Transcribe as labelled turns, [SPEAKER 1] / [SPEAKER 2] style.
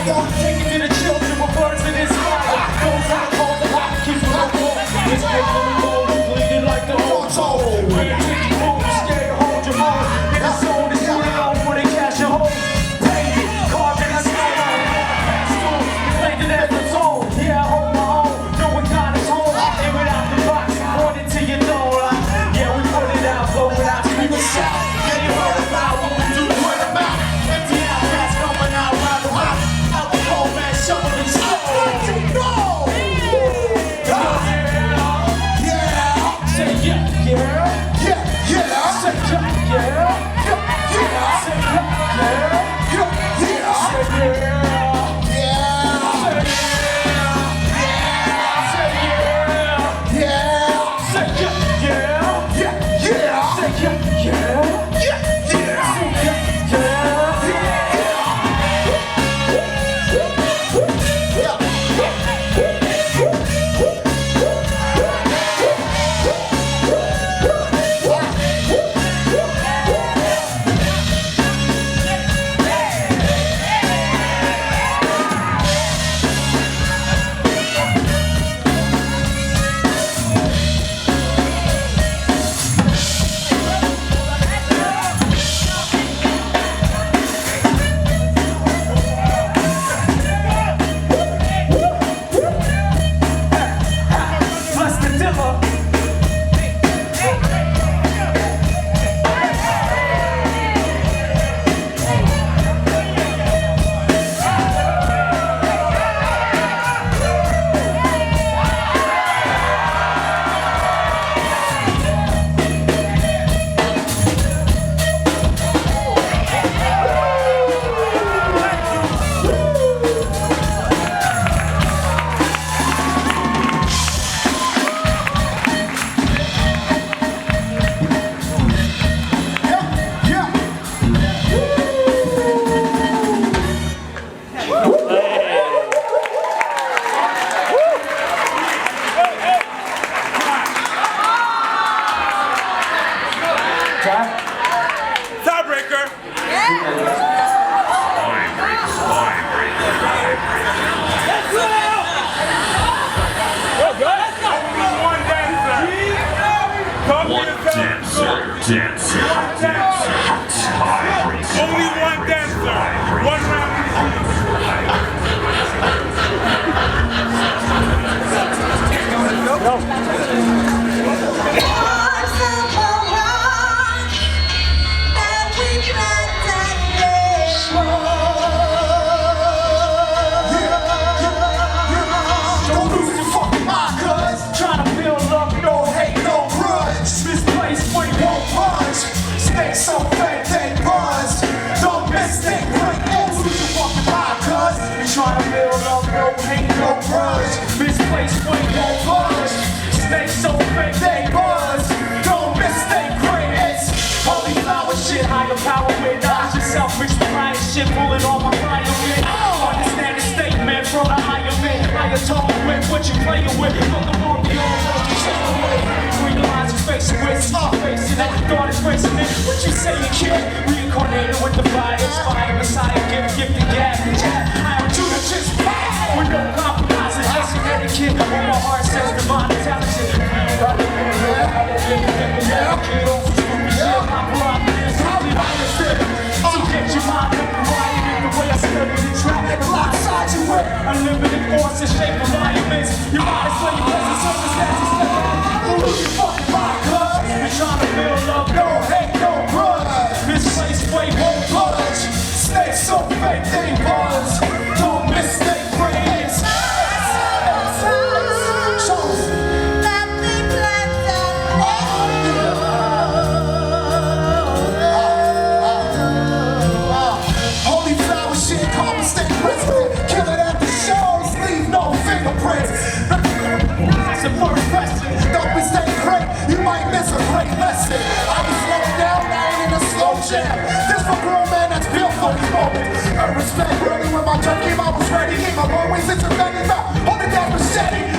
[SPEAKER 1] fire. Taking to the children with birds in his fire. Goes out cold, the hot keeps me on cold. It's making me roll, bleeding like the whole toll. When you take you home, you're scared to hold your own. In the zone, it's running on when they cash your home. Baby, carving a stone on the past stone. It's landing at the zone. Yeah, I hold my own. No one got his home. Aim it out the box, point it to your door. Yeah, we put it out, blow it out, scream a shout. Yeah, you heard about what we do, put them out. Empty out, cats coming out round the rock. Out the cold man, shoveling snow.
[SPEAKER 2] Tiebreaker.
[SPEAKER 3] Dancer.
[SPEAKER 2] Only one dancer. One round.
[SPEAKER 1] So fake, they buzz. Don't miss, they break. Don't lose your fucking mind, cuz we tryna build up, no hate, no grudge. Misplaced weight, won't budge. Stay so fake, they buzz. Don't miss, they greatest. Holy flower shit, higher power with knowledge and selfish pride shit, pulling all my fire with. Understand the statement from the higher man, higher tone with what you playing with. From the more we all know, you take away. Green lines you facing with, stop facing it. God is racing it. What you say, you kid? Reincarnated with the fire, inspired Messiah, gift the gap. I am Judah, just fire with no compromises. Just an etiquette. When my heart says divine intelligence. Get off the stupid shit. My prerogative is highly understood. So get your mind up and riot in the way I study the track. Alongside you with unlimited force and shape alignments. You might as well your present circumstances. Don't lose your fucking mind, cuz we're trying to build up, no hate, no grudge. Misplaced weight won't budge. Stay so fake, they buzz. Don't mistake praise. Holy flower shit, call me stay president. Kill it at the shows, leave no fingerprints. That's the first question. Don't mistake great, you might miss a great lesson. I was slowed down, now I'm in a slow jam. This for grown man that's built for these moments. I respect early when my turn came, I was ready. Keep my always into banging out. Hold it down, machete.